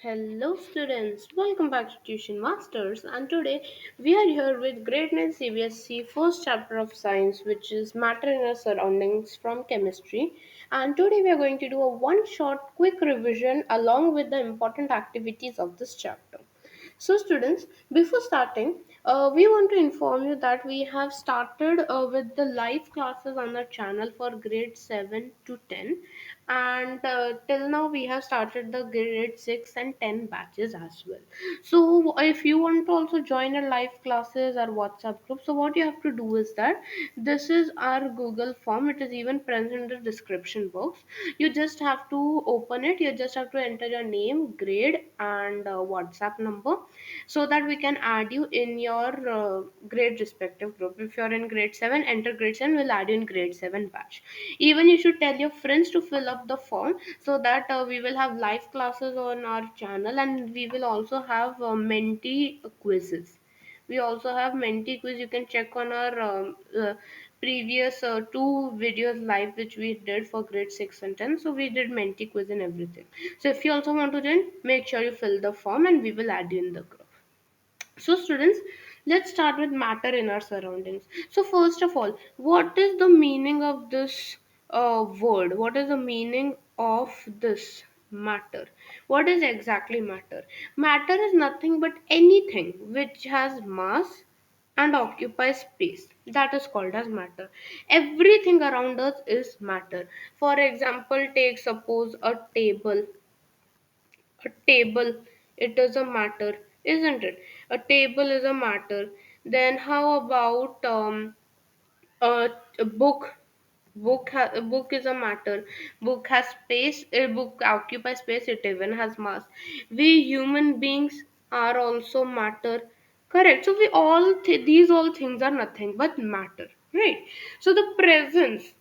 Hello students, welcome back to Tuition Masters, and today we are here with Grade 9 CBSE first chapter of science, which is matter in our surroundings from chemistry. And today we are going to do a one short quick revision along with the important activities of this chapter. So, students, before starting, we want to inform you that we have started with the live classes on the channel for grade 7 to 10, and till now we have started the grade 6 and 10 batches as well. So, if you want to also join our live classes or WhatsApp group, so what you have to do is that this is our Google form, it is even present in the description box. You just have to open it, you just have to enter your name, grade, and WhatsApp number so that we can add you in your grade respective group. If you're in grade 7, enter grade 7, we'll add you in grade 7 batch. Even you should tell your friends to fill up the form so that we will have live classes on our channel, and we will also have mentee quizzes. We also have mentee quiz. You can check on our previous two videos live which we did for grade 6 and 10. So we did mentee quiz and everything. So if you also want to join, make sure you fill the form and we will add you in the group. So, students, let's start with matter in our surroundings. So, first of all, what is the meaning of this word? What is the meaning of this matter? What is exactly matter? Matter is nothing but anything which has mass and occupies space. That is called as matter. Everything around us is matter. For example, take suppose a table, it is a matter, isn't it? A table is a matter. Then how about a a book is a matter. Book has space. A book occupies space. It even has mass. We human beings are also matter. Correct. So we all these all things are nothing but matter, right? So the presence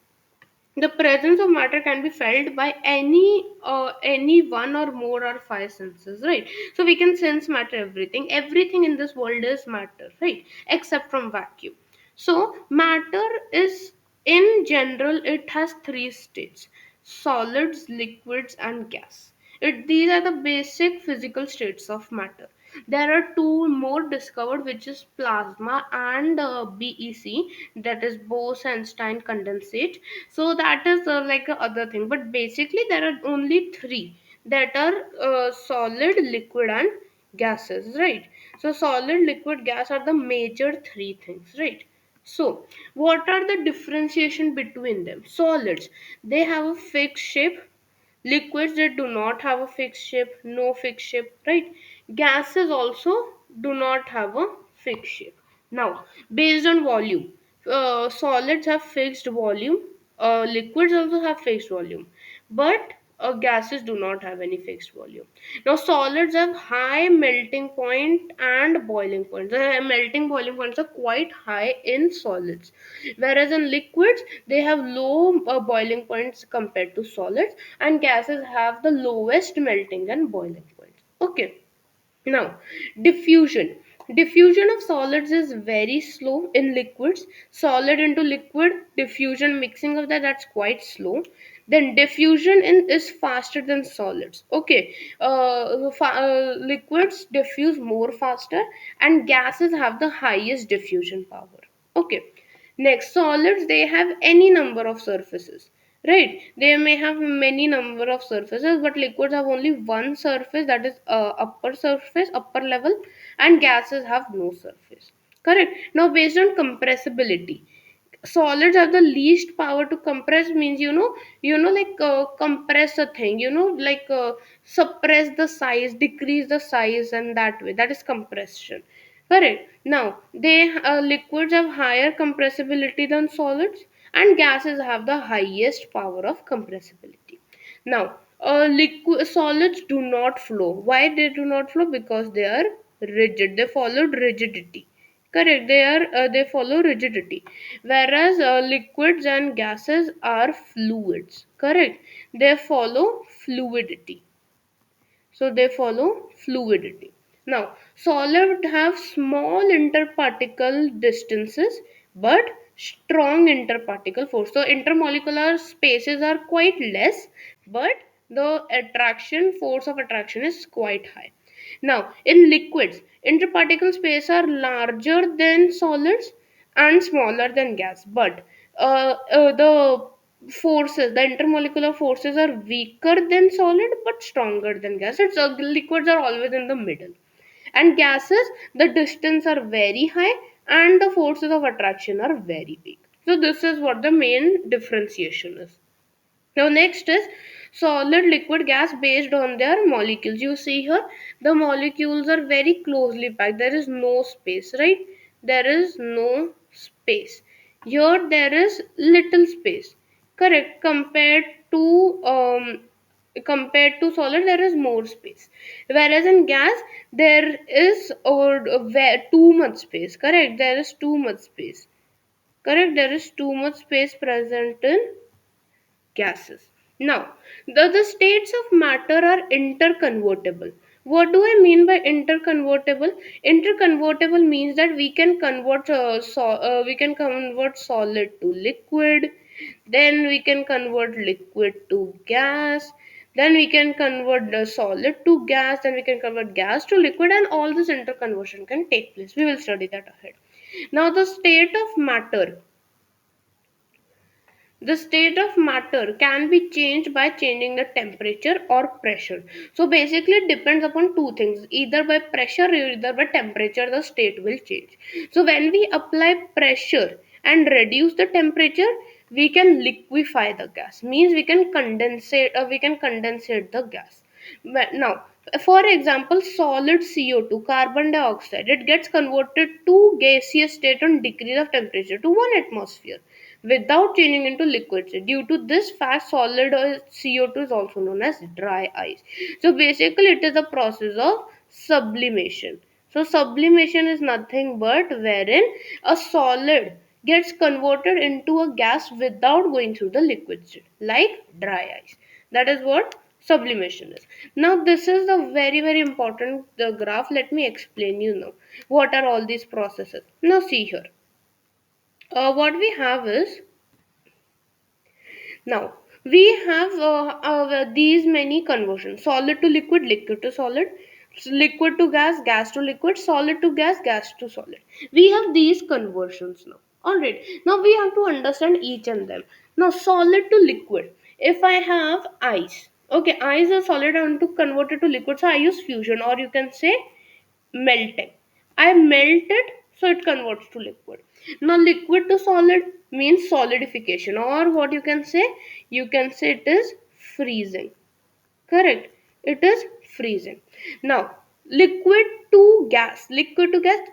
of matter can be felt by any one or more or five senses, right? So we can sense matter. Everything in this world is matter, right, except from vacuum. So matter is, in general, it has three states: solids, liquids, and gas. These are the basic physical states of matter. There are two more discovered, which is plasma and BEC, that is Bose-Einstein condensate. So that is like a other thing. But basically, there are only three, that are solid, liquid, and gases, right? So solid, liquid, gas are the major three things, right? So what are the differentiation between them? Solids, they have a fixed shape. Liquids that do not have a fixed shape, no fixed shape, right? Gases also do not have a fixed shape. Now, based on volume, solids have fixed volume, liquids also have fixed volume, but gases do not have any fixed volume. Now, solids have high melting point and boiling point. The melting boiling points are quite high in solids, whereas in liquids they have low boiling points compared to solids, and gases have the lowest melting and boiling points. Okay. Now, diffusion. Diffusion of solids is very slow in liquids. Solid into liquid, diffusion, mixing of that's quite slow. Then diffusion is faster than solids. Okay, liquids diffuse more faster, and gases have the highest diffusion power. Okay. Next, solids, they have any number of surfaces, right? They may have many number of surfaces, but liquids have only one surface, that is upper surface, upper level, and gases have no surface. Correct. Now, based on compressibility, solids have the least power to compress. Means, like compress a thing, like suppress the size, decrease the size, and that way, that is compression. Correct. Now, liquids have higher compressibility than solids, and gases have the highest power of compressibility. Now, liquid solids do not flow. Why they do not flow? Because they are rigid. They followed rigidity. Correct. They follow rigidity, whereas liquids and gases are fluids. Correct. They follow fluidity. So they follow fluidity. Now, solid have small interparticle distances but strong interparticle force. So intermolecular spaces are quite less, but The attraction force of attraction is quite high. Now, in liquids, interparticle space are larger than solids and smaller than gas, but the forces, the intermolecular forces are weaker than solid but stronger than gas. It's liquids are always in the middle, and gases, the distance are very high and the forces of attraction are very weak. So this is what the main differentiation is. Now next is solid, liquid, gas based on their molecules. You see here the molecules are very closely packed. There is no space, right? There is no space. Here there is little space. Correct. Compared to solid there is more space. Whereas in gas there is too much space. Correct. There is too much space. Correct. There is too much space present in gases. Now, the states of matter are interconvertible. What do I mean by interconvertible? Interconvertible means that we can convert solid to liquid, then we can convert liquid to gas, then we can convert the solid to gas, then we can convert gas to liquid, and all this interconversion can take place. We will study that ahead. Now, the state of matter can be changed by changing the temperature or pressure. So basically it depends upon two things, either by pressure or either by temperature the state will change. So when we apply pressure and reduce the temperature, we can liquefy the gas, means we can condensate the gas. Now, for example, solid CO2, carbon dioxide, it gets converted to gaseous state on decrease of temperature to 1 atmosphere without changing into liquids. Due to this fact, solid CO2 is also known as dry ice. So basically, it is a process of sublimation. So sublimation is nothing but wherein a solid gets converted into a gas without going through the liquid state, like dry ice. That is what sublimation is. Now this is the very important graph. Let me explain you now what are all these processes. Now see here. What we have is, now we have these many conversions: solid to liquid, liquid to solid, liquid to gas, gas to liquid, solid to gas, gas to solid. We have these conversions now. Alright, now we have to understand each and them. Now solid to liquid. If I have ice, okay, ice is solid, I want to convert it to liquid, so I use fusion, or you can say melting. I melt it, so it converts to liquid. Now liquid to solid means solidification, or what you can say it is freezing. Correct. It is freezing. Now, liquid to gas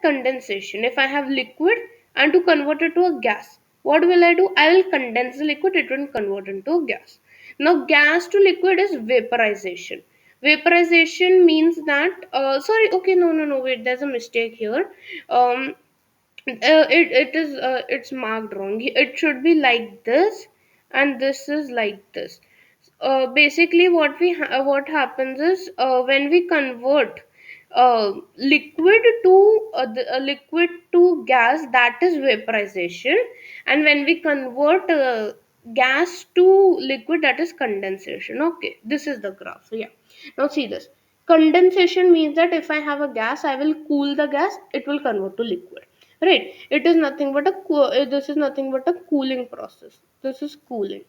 condensation. If I have liquid and to convert it to a gas, what will I do? I will condense the liquid, it will convert into a gas. Now, gas to liquid is vaporization. Vaporization means that, sorry, okay, no, wait, there's a mistake here. It's marked wrong. It should be like this, and this is like this. Basically what happens is, when we convert liquid to gas, that is vaporization, and when we convert gas to liquid, that is condensation. Okay, this is the graph. So yeah, now see this. Condensation means that if I have a gas, I will cool the gas, it will convert to liquid, right? It is nothing but this is nothing but a cooling process. This is cooling.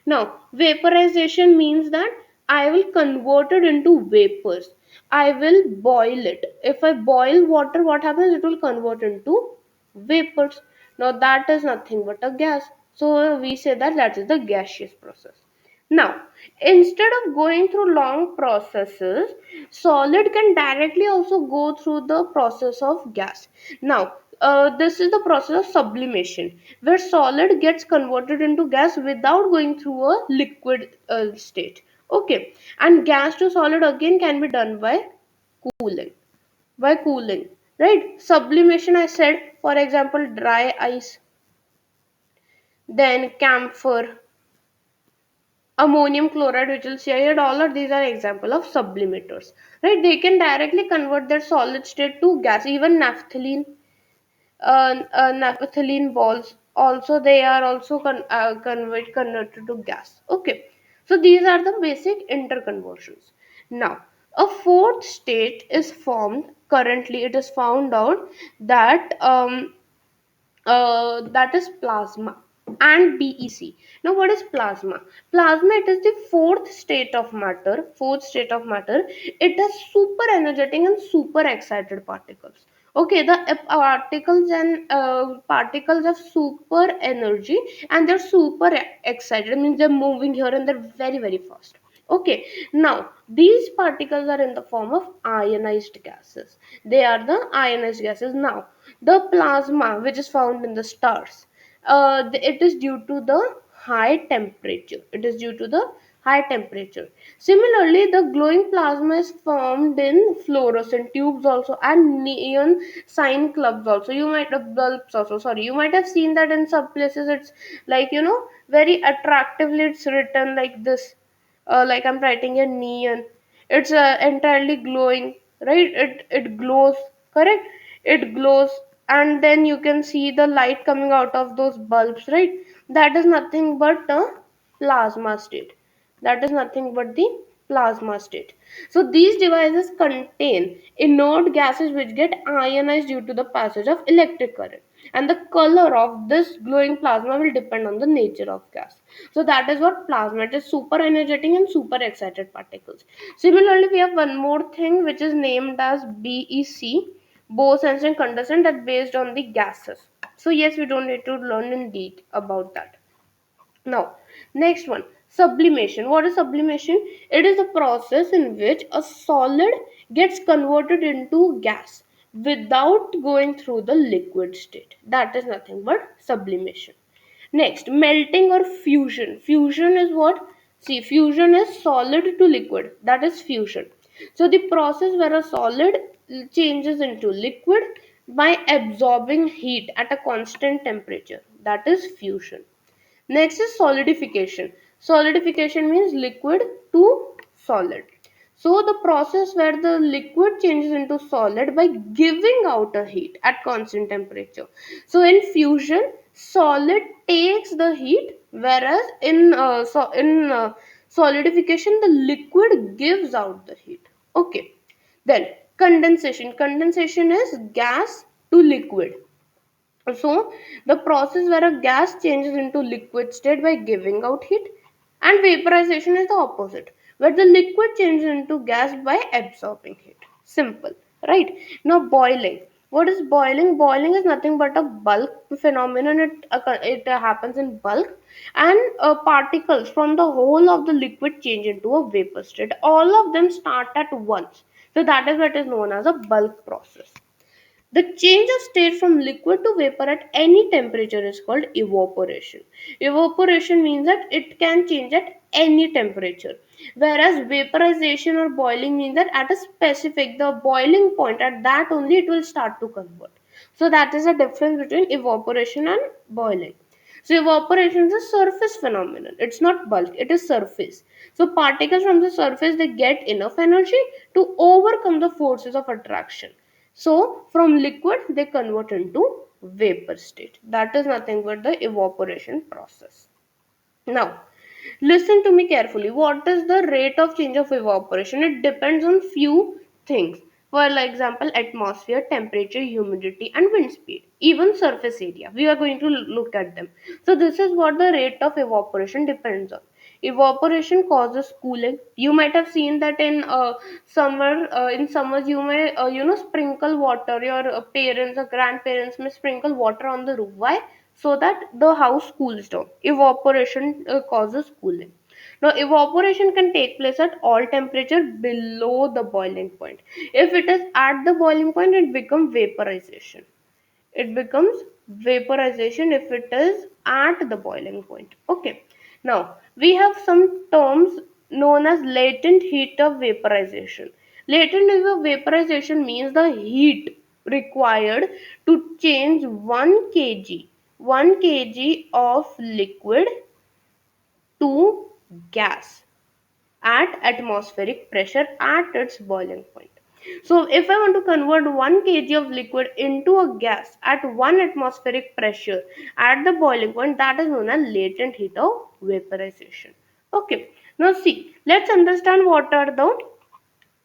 Now, vaporization means that I will convert it into vapors. I will boil it. If I boil water, what happens? It will convert into vapors. Now, that is nothing but a gas. So, we say that that is the gaseous process. Now, instead of going through long processes, solid can directly also go through the process of gas. Now, this is the process of sublimation, where solid gets converted into gas without going through a liquid state. Okay, and gas to solid again can be done by cooling. By cooling, right? Sublimation, I said, for example, dry ice, then camphor, ammonium chloride, which will see here, all of these are example of sublimators, right? They can directly convert their solid state to gas. Even naphthalene balls also, they are also converted to gas. Okay, So these are the basic interconversions. Now, a fourth state is formed. Currently, it is found out that that is plasma and BEC. Now, what is plasma? Plasma, it is the fourth state of matter. Fourth state of matter. It has super energetic and super excited particles. Okay, the particles and particles have super energy and they're super excited. It means they're moving here and they're very very fast. Okay, now these particles are in the form of ionized gases. They are the ionized gases. Now the plasma, which is found in the stars, it is due to the high temperature. It is due to the high temperature. Similarly, the glowing plasma is formed in fluorescent tubes also and neon sign clubs also. You might have bulbs also. Sorry, you might have seen that in some places. It's like very attractively. It's written like this, like I'm writing a neon. It's entirely glowing, right? It glows, correct? It glows, and then you can see the light coming out of those bulbs, right? That is nothing but a plasma state. That is nothing but the plasma state. So these devices contain inert gases which get ionized due to the passage of electric current. And the color of this glowing plasma will depend on the nature of gas. So that is what plasma. It is super energetic and super excited particles. Similarly, we have one more thing which is named as BEC, Bose and condensate, that based on the gases. So yes, we don't need to learn in detail about that. Now, next one, sublimation. What is sublimation? It is the process in which a solid gets converted into gas without going through the liquid state. That is nothing but sublimation. Next, melting or fusion. Fusion is what? See, fusion is solid to liquid. That is fusion. So the process where a solid changes into liquid by absorbing heat at a constant temperature. That is fusion. Next is solidification. Solidification means liquid to solid. So the process where the liquid changes into solid by giving out a heat at constant temperature. So in fusion, solid takes the heat, whereas in solidification, the liquid gives out the heat. Okay. Then condensation. Condensation is gas to liquid. So, the process where a gas changes into liquid state by giving out heat, and vaporization is the opposite, where the liquid changes into gas by absorbing heat. Simple, right? Now, boiling. What is boiling? Boiling is nothing but a bulk phenomenon. It happens in bulk, and particles from the whole of the liquid change into a vapor state. All of them start at once. So that is what is known as a bulk process. The change of state from liquid to vapor at any temperature is called evaporation. Evaporation means that it can change at any temperature. Whereas vaporization or boiling means that at a specific, the boiling point, at that only it will start to convert. So that is the difference between evaporation and boiling. So evaporation is a surface phenomenon. It's not bulk, it is surface. So particles from the surface, they get enough energy to overcome the forces of attraction. So from liquid they convert into vapor state. That is nothing but the evaporation process. Now, listen to me carefully. What is the rate of change of evaporation? It depends on few things. For example, atmosphere, temperature, humidity, and wind speed. Even surface area. We are going to look at them. So this is what the rate of evaporation depends on. Evaporation causes cooling. You might have seen that in summer. In summers, you may sprinkle water. Your parents or grandparents may sprinkle water on the roof. Why? So that the house cools down. Evaporation causes cooling. Now, evaporation can take place at all temperature below the boiling point. If it is at the boiling point, it becomes vaporization. It becomes vaporization if it is at the boiling point. Okay. Now, we have some terms known as latent heat of vaporization. Latent heat of vaporization means the heat required to change 1 kg of liquid to gas at atmospheric pressure at its boiling point. So, if I want to convert 1 kg of liquid into a gas at 1 atmospheric pressure at the boiling point, that is known as latent heat of vaporization. Okay. Now see, let's understand what are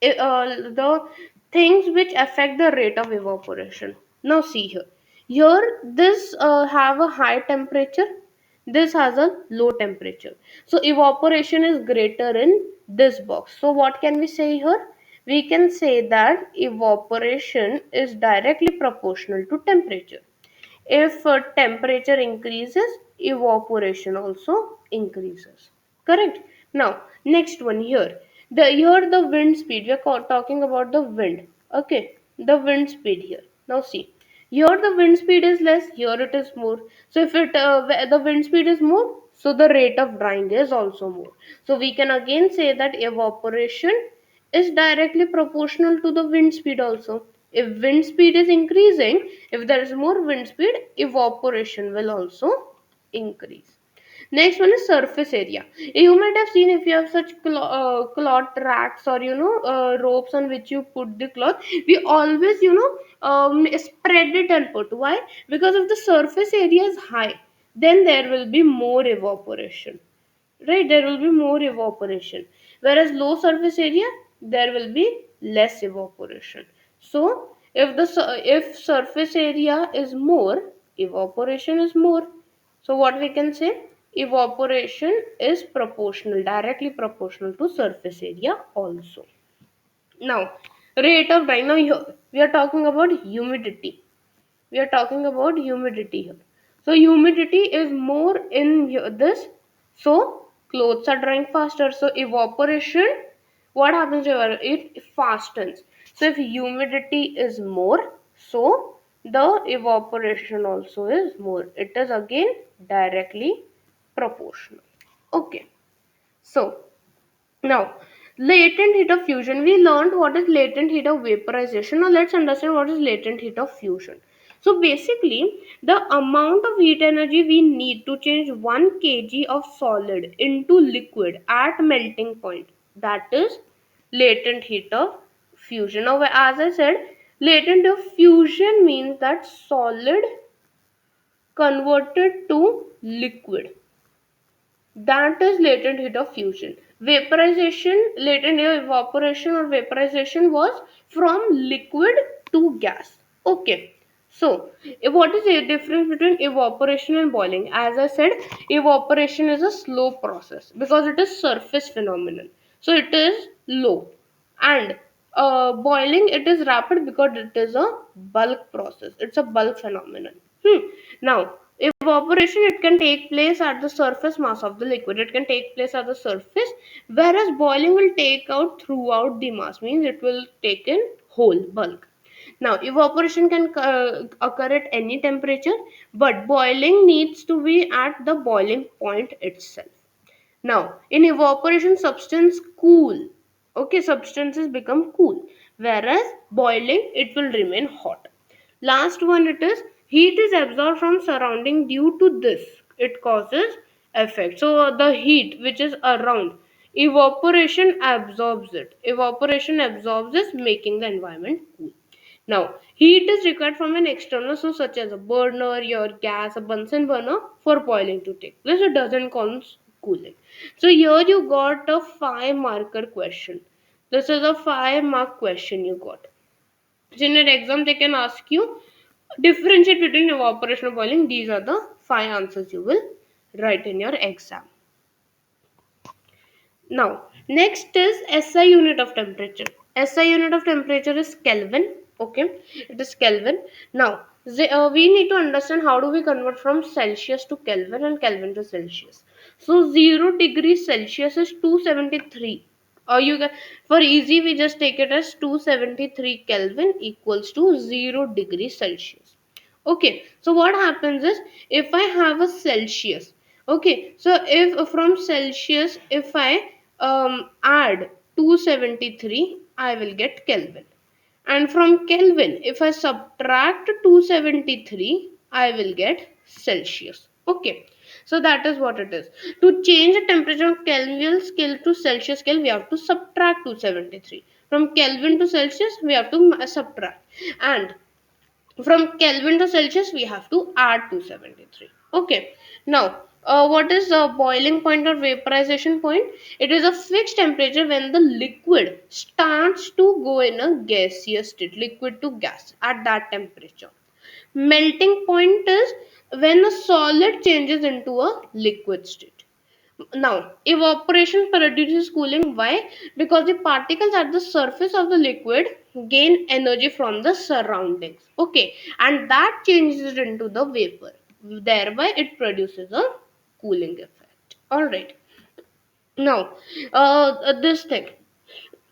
the things which affect the rate of evaporation. Now see here. Here this have a high temperature. This has a low temperature. So evaporation is greater in this box. So what can we say here? We can say that evaporation is directly proportional to temperature. If temperature increases, evaporation also increases. Correct. Now, next one here. The wind speed. We are talking about the wind. Okay, the wind speed here. Now see. Here the wind speed is less. Here it is more. So if the wind speed is more, so the rate of drying is also more. So we can again say that evaporation is directly proportional to the wind speed also. If wind speed is increasing, if there is more wind speed, evaporation will also increase. Next one is surface area. You might have seen if you have such cloth racks or ropes on which you put the cloth, we always spread it and put. Why? Because if the surface area is high, then there will be more evaporation, right? There will be more evaporation, whereas low surface area there will be less evaporation. So if surface area is more, evaporation is more. So what we can say, evaporation is proportional, directly proportional to surface area also. Now, rate of drying. Now here we are talking about humidity. We are talking about humidity here. So humidity is more in this, so clothes are drying faster. So evaporation, what happens here, it fastens. So if humidity is more, so the evaporation also is more. It is again directly proportional. Okay, so now, latent heat of fusion. We learned what is latent heat of vaporization. Now, let's understand what is latent heat of fusion. So, basically, the amount of heat energy we need to change 1 kg of solid into liquid at melting point, that is latent heat of fusion. Now, as I said, latent heat of fusion means that solid converted to liquid, that is latent heat of fusion. Vaporization, latent heat evaporation or vaporization was from liquid to gas. Okay. So, what is the difference between evaporation and boiling? As I said, evaporation is a slow process because it is surface phenomenon. So, it is low. And boiling, it is rapid because it is a bulk process. It's a bulk phenomenon. Now, evaporation, it can take place at the surface mass of the liquid. It can take place at the surface, whereas boiling will take out throughout the mass, means it will take in whole bulk. Now, evaporation can occur at any temperature, but boiling needs to be at the boiling point itself. Now, in evaporation, substance cool. Okay, substances become cool, whereas boiling, it will remain hot. Last one, it is heat is absorbed from surrounding due to this. It causes effect. So the heat which is around, evaporation absorbs it. Evaporation absorbs this, making the environment cool. Now, heat is required from an external source such as a burner, your gas, a Bunsen burner for boiling to take place. It doesn't cause cooling. So here you got a 5 marker question. This is a 5 mark question you got. So in your exam they can ask you differentiate between evaporation and boiling. These are the 5 answers you will write in your exam. Now, next is SI unit of temperature. SI unit of temperature is Kelvin. Okay, it is Kelvin. Now, we need to understand how do we convert from Celsius to Kelvin and Kelvin to Celsius. So, 0 degrees Celsius is 273. Or you can, for easy, we just take it as 273 Kelvin equals to 0 degrees Celsius. Okay, so what happens is if I have a Celsius, okay, so if from Celsius, if I add 273, I will get Kelvin. And from Kelvin, if I subtract 273, I will get Celsius. Okay, so that is what it is. To change the temperature of Kelvin scale to Celsius scale, we have to subtract 273. From Kelvin to Celsius, we have to subtract. And from Kelvin to Celsius, we have to add 273. Okay, now What is the boiling point or vaporization point? It is a fixed temperature when the liquid starts to go in a gaseous state, liquid to gas at that temperature. Melting point is when a solid changes into a liquid state. Now, evaporation produces cooling. Why? Because the particles at the surface of the liquid gain energy from the surroundings. Okay, and that changes it into the vapor. Thereby, it produces a cooling effect. All right. Now, this thing,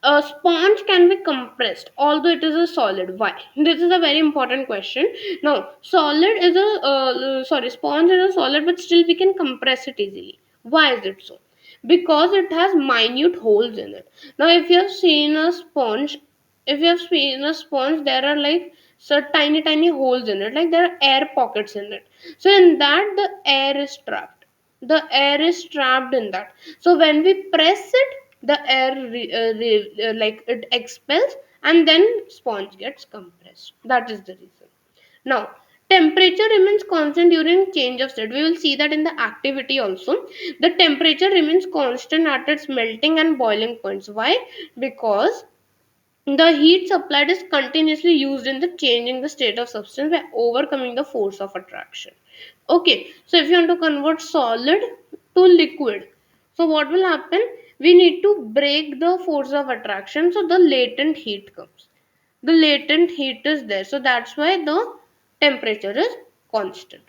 a sponge can be compressed although it is a solid. Why? This is a very important question. Now, solid is a sponge is a solid, but still we can compress it easily. Why is it so? Because it has minute holes in it. Now, if you have seen a sponge, there are like so tiny holes in it, like there are air pockets in it. So in that, the air is trapped. The air is trapped in that. So when we press it, the air like it expels, and then sponge gets compressed. That is the reason. Now, temperature remains constant during change of state. We will see that in the activity also. The temperature remains constant at its melting and boiling points. Why? Because the heat supplied is continuously used in the changing the state of substance by overcoming the force of attraction. Okay, so if you want to convert solid to liquid, so what will happen? We need to break the force of attraction, so the latent heat comes. The latent heat is there, so that's why the temperature is constant.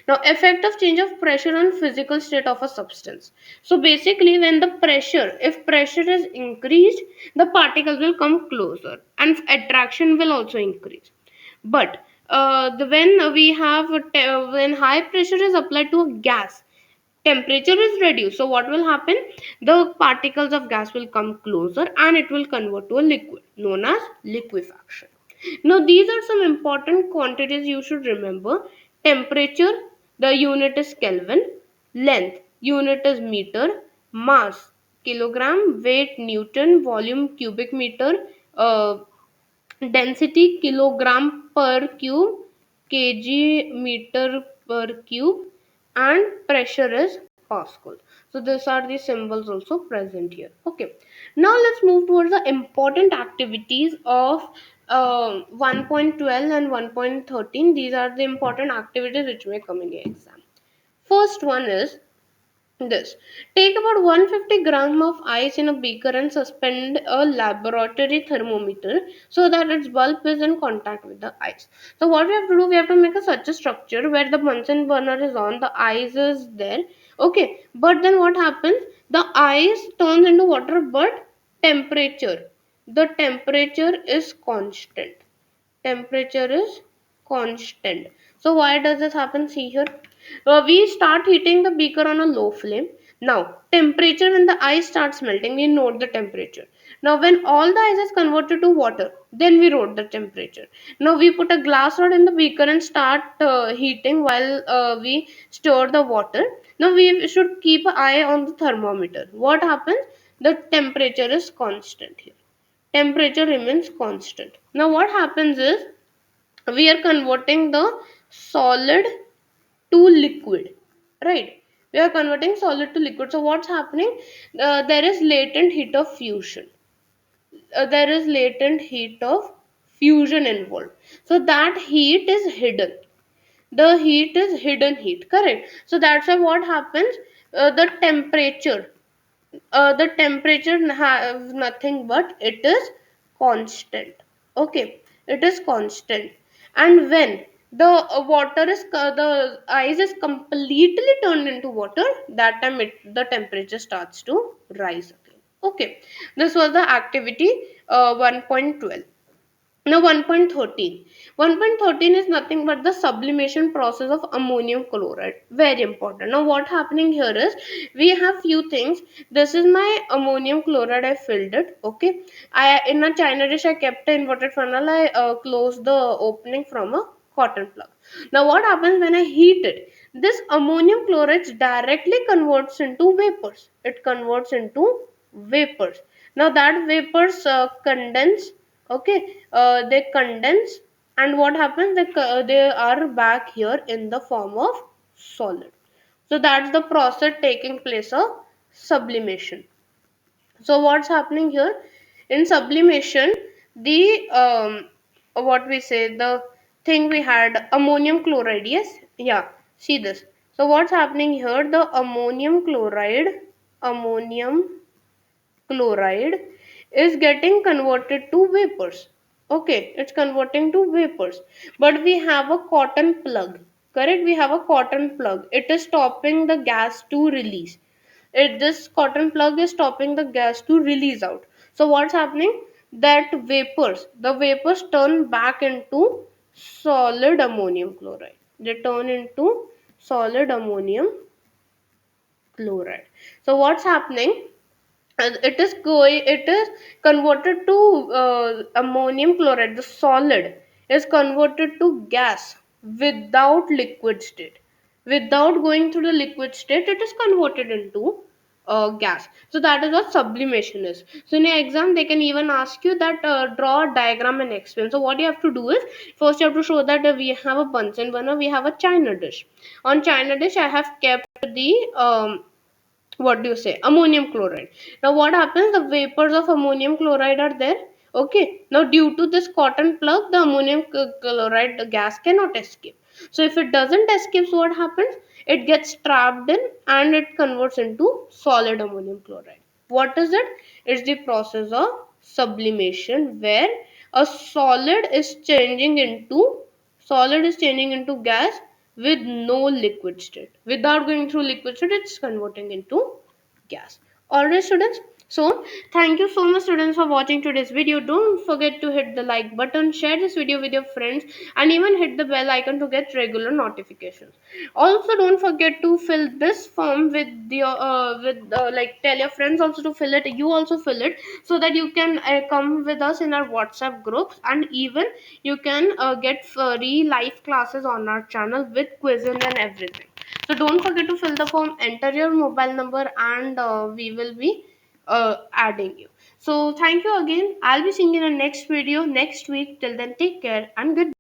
Now, effect of change of pressure on physical state of a substance. So basically, when the pressure, if pressure is increased, the particles will come closer and attraction will also increase. But when we have when high pressure is applied to a gas, temperature is reduced. So what will happen? The particles of gas will come closer and it will convert to a liquid known as liquefaction. Now these are some important quantities you should remember. Temperature, the unit is Kelvin. Length, unit is meter. Mass, kilogram. Weight, Newton. Volume, cubic meter. uh, Density, kilogram per cube, kg meter per cube, and pressure is pascal. So these are the symbols also present here. Okay, now let's move towards the important activities of 1.12 and 1.13. These are the important activities which may come in the exam. First one is this. Take about 150 gram of ice in a beaker and suspend a laboratory thermometer so that its bulb is in contact with the ice. So what we have to do, we have to make such a structure where the Bunsen burner is on, the ice is there. Okay, but then what happens? The ice turns into water, but the temperature is constant. Temperature is constant. So why does this happen? See here. We start heating the beaker on a low flame. Now, temperature, when the ice starts melting, we note the temperature. Now, when all the ice is converted to water, then we note the temperature. Now, we put a glass rod in the beaker and start heating while we store the water. Now, we should keep an eye on the thermometer. What happens? The temperature is constant here. Temperature remains constant. Now, what happens is we are converting the solid to liquid, right? We are converting solid to liquid. So what's happening? There is latent heat of fusion. There is latent heat of fusion involved. So that heat is hidden. The heat is hidden heat, correct? So that's why what happens? The temperature have nothing but it is constant. Okay, it is constant. And when the the ice is completely turned into water, that time the temperature starts to rise again. Okay, this was the activity 1.12. Now 1.13. 1.13 is nothing but the sublimation process of ammonium chloride. Very important. Now what happening here is we have few things. This is my ammonium chloride. I filled it. Okay. I in a china dish I kept an inverted funnel. I closed the opening from a cotton plug. Now what happens when I heat it? This ammonium chloride directly converts into vapors. It converts into vapors. Now that vapors condense. Okay, they condense, and what happens? They are back here in the form of solid. So that's the process taking place of sublimation. So what's happening here in sublimation? The what we say, the thing we had, ammonium chloride. Yes, yeah. See this. So what's happening here? The ammonium chloride is getting converted to vapors. Okay, it's converting to vapors. But we have a cotton plug. Correct? We have a cotton plug. It is stopping the gas to release. This cotton plug is stopping the gas to release out. So what's happening? That the vapors turn back into solid ammonium chloride. They turn into solid ammonium chloride. So what's happening? It is converted to ammonium chloride. The solid is converted to gas without liquid state. Without going through the liquid state, it is converted into gas. So that is what sublimation is. So in an exam they can even ask you that draw a diagram and explain. So what you have to do is, first you have to show that we have a Bunsen burner, we have a china dish. On china dish I have kept the what do you say, ammonium chloride. Now what happens, the vapors of ammonium chloride are there. Okay, now due to this cotton plug, the chloride, the gas cannot escape. So if it doesn't escape, so what happens, it gets trapped in and it converts into solid ammonium chloride. What is it? It's the process of sublimation, where a solid is changing into gas with no liquid state. Without going through liquid state, it's converting into gas. Alright, students. So, thank you so much, students, for watching today's video. Don't forget to hit the like button, share this video with your friends, and even hit the bell icon to get regular notifications. Also, don't forget to fill this form with like, tell your friends also to fill it. You also fill it so that you can come with us in our WhatsApp groups, and even you can get free live classes on our channel with quizzes and everything. So don't forget to fill the form, enter your mobile number, and we will be adding you. So thank you again. I'll be seeing you in the next video next week. Till then, take care and good.